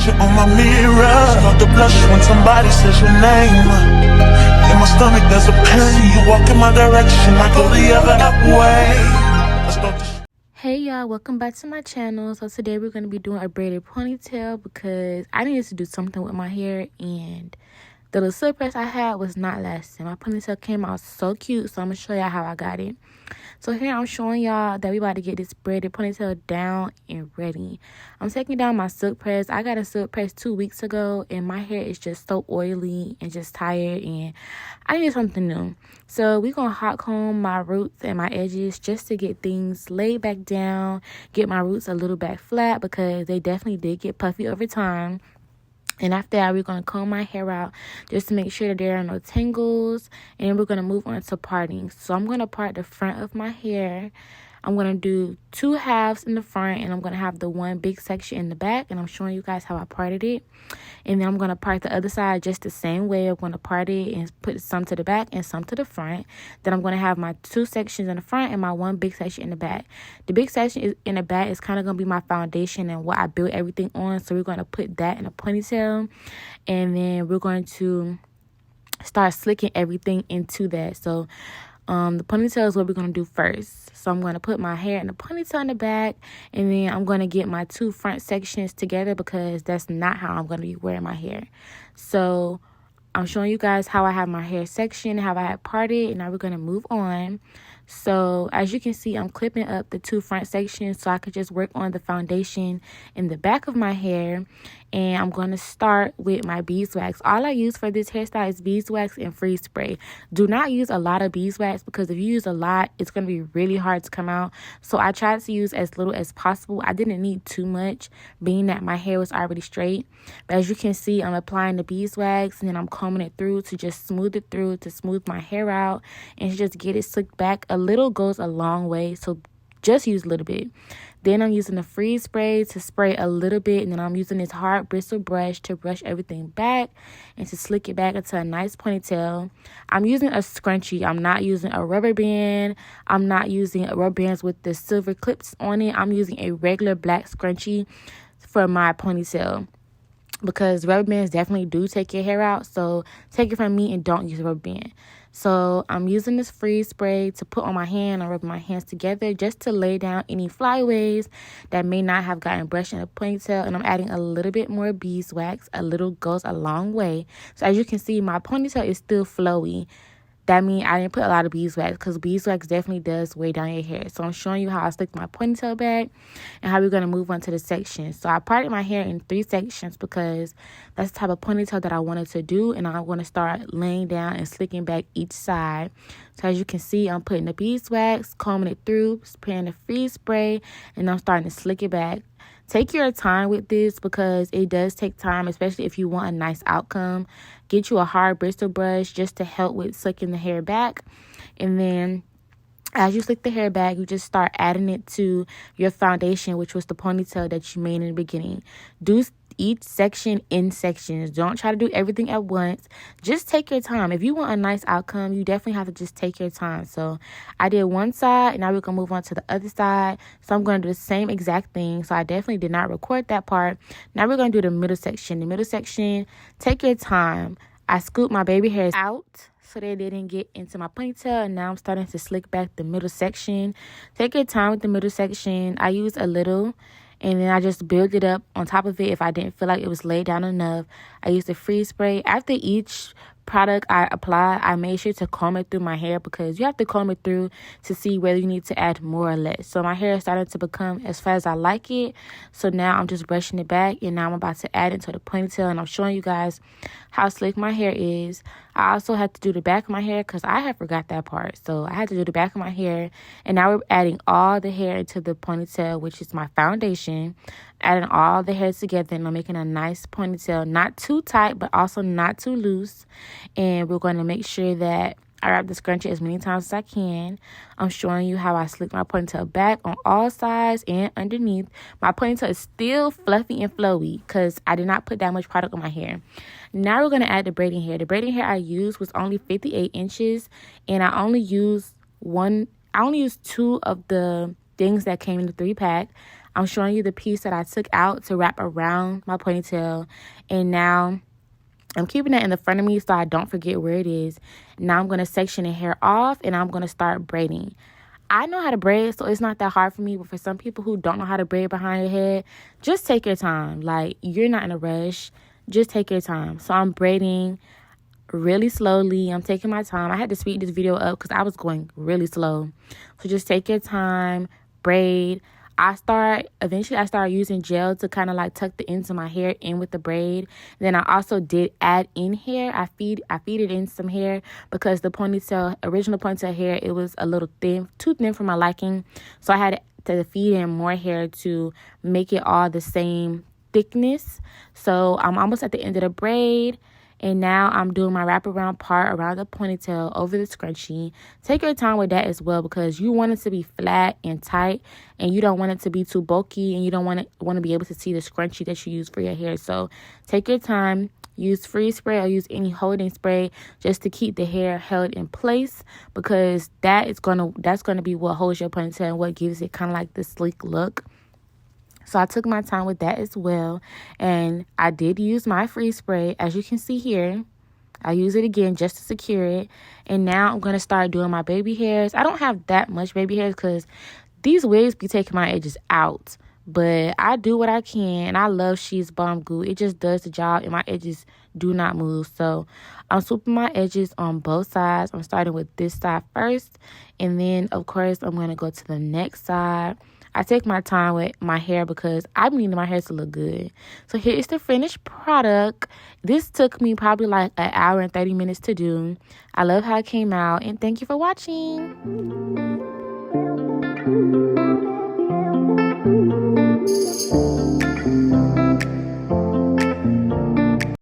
reflection on my mirror. Start to blush when somebody says your name. In my stomach there's a pain. You walk in my direction, I go the other way. Let's start this. Hey y'all, welcome back to my channel. So today we're going to be doing a braided ponytail because I needed to do something with my hair and the little silk press I had was not lasting. My ponytail came out so cute, so I'm going to show y'all how I got it. So here I'm showing y'all that we about to get this braided ponytail down and ready. I'm taking down my silk press. I got a silk press 2 weeks ago and my hair is just so oily and just tired and I need something new. So we're going to hot comb my roots and my edges just to get things laid back down, get my roots a little back flat because they definitely did get puffy over time. And after that, we're going to comb my hair out just to make sure that there are no tangles. And then we're going to move on to parting. So I'm going to part the front of my hair. I'm going to do 2 halves in the front. And I'm going to have the one big section in the back. And I'm showing you guys how I parted it. And then I'm going to part the other side just the same way. I'm going to part it and put some to the back and some to the front. Then I'm going to have my 2 sections in the front and my one big section in the back. The big section in the back is kind of going to be my foundation and what I built everything on. So we're going to put that in a ponytail. And then we're going to start slicking everything into that. So the ponytail is what we're going to do first. So I'm going to put my hair in the ponytail in the back. And then I'm going to get my 2 front sections together because that's not how I'm going to be wearing my hair. So I'm showing you guys how I have my hair section, how I have parted. And now we're going to move on. So as you can see, I'm clipping up the 2 front sections so I could just work on the foundation in the back of my hair. And I'm going to start with my beeswax. All I use for this hairstyle is beeswax and freeze spray. Do not use a lot of beeswax because if you use a lot, it's going to be really hard to come out. So I tried to use as little as possible. I didn't need too much, being that my hair was already straight. But as you can see, I'm applying the beeswax and then I'm combing it through to just smooth it through, to smooth my hair out and just get it slicked back. A little goes a long way, so just use a little bit. Then I'm using the freeze spray to spray a little bit, and then I'm using this hard bristle brush to brush everything back and to slick it back into a nice ponytail. I'm using a scrunchie. I'm not using a rubber band. I'm not using rubber bands with the silver clips on it. I'm using a regular black scrunchie for my ponytail because rubber bands definitely do take your hair out. So take it from me and don't use a rubber band. So I'm using this freeze spray to put on my hand and rub my hands together just to lay down any flyaways that may not have gotten brushed in a ponytail. And I'm adding a little bit more beeswax. A little goes a long way. So as you can see, my ponytail is still flowy. That means I didn't put a lot of beeswax because beeswax definitely does weigh down your hair. So I'm showing you how I slicked my ponytail back and how we're going to move on to the sections. So I parted my hair in 3 sections because that's the type of ponytail that I wanted to do. And I want to start laying down and slicking back each side. So as you can see, I'm putting the beeswax, combing it through, spraying the freeze spray, and I'm starting to slick it back. Take your time with this because it does take time, especially if you want a nice outcome. Get you a hard bristle brush just to help with slicking the hair back. And then as you slick the hair back, you just start adding it to your foundation, which was the ponytail that you made in the beginning. Do each section in sections. Don't try to do everything at once. Just take your time. If you want a nice outcome, you definitely have to just take your time. So I did one side, and now we're going to move on to the other side. So I'm going to do the same exact thing. So I definitely did not record that part. Now we're going to do the middle section. The middle section, take your time. I scooped my baby hairs out so they didn't get into my ponytail, and now I'm starting to slick back the middle section. Take your time with the middle section. I used a little, and then I just build it up on top of it if I didn't feel like it was laid down enough. I used the freeze spray. After each product I apply, I made sure to comb it through my hair because you have to comb it through to see whether you need to add more or less. So my hair is starting to become as fat as I like it. So now I'm just brushing it back, and now I'm about to add it to the ponytail, and I'm showing you guys how slick my hair is. I also had to do the back of my hair because I had forgot that part. So I had to do the back of my hair, and now we're adding all the hair into the ponytail, which is my foundation. Adding all the hair together, and I'm making a nice ponytail, not too tight but also not too loose. And we're going to make sure that I wrap the scrunchie as many times as I can. I'm showing you how I slick my ponytail back on all sides and underneath. My ponytail is still fluffy and flowy because I did not put that much product on my hair. Now we're going to add the braiding hair. The braiding hair I used was only 58 inches, and I only used 2 of the things that came in the 3-pack. I'm showing you the piece that I took out to wrap around my ponytail. And now I'm keeping that in the front of me so I don't forget where it is. Now I'm going to section the hair off and I'm going to start braiding. I know how to braid, so it's not that hard for me. But for some people who don't know how to braid behind your head, just take your time. Like, you're not in a rush. Just take your time. So I'm braiding really slowly. I'm taking my time. I had to speed this video up because I was going really slow. So just take your time, braid. Eventually I started using gel to kind of like tuck the ends of my hair in with the braid. Then I also did add in hair. I feed it in some hair because the original ponytail hair, it was a little thin, too thin for my liking. So I had to feed in more hair to make it all the same thickness. So I'm almost at the end of the braid. And now I'm doing my wraparound part around the ponytail over the scrunchie. Take your time with that as well because you want it to be flat and tight and you don't want it to be too bulky and you don't want to be able to see the scrunchie that you use for your hair. So take your time. Use freeze spray or use any holding spray just to keep the hair held in place because that's gonna be what holds your ponytail and what gives it kind of like the sleek look. So I took my time with that as well. And I did use my freeze spray. As you can see here, I use it again just to secure it. And now I'm going to start doing my baby hairs. I don't have that much baby hairs because these wigs be taking my edges out. But I do what I can. And I love She's Bomb Goo. It just does the job and my edges do not move. So I'm swooping my edges on both sides. I'm starting with this side first. And then, of course, I'm going to go to the next side. I take my time with my hair because I need my hair to look good. So here is the finished product. This took me probably like an hour and 30 minutes to do. I love how it came out and thank you for watching.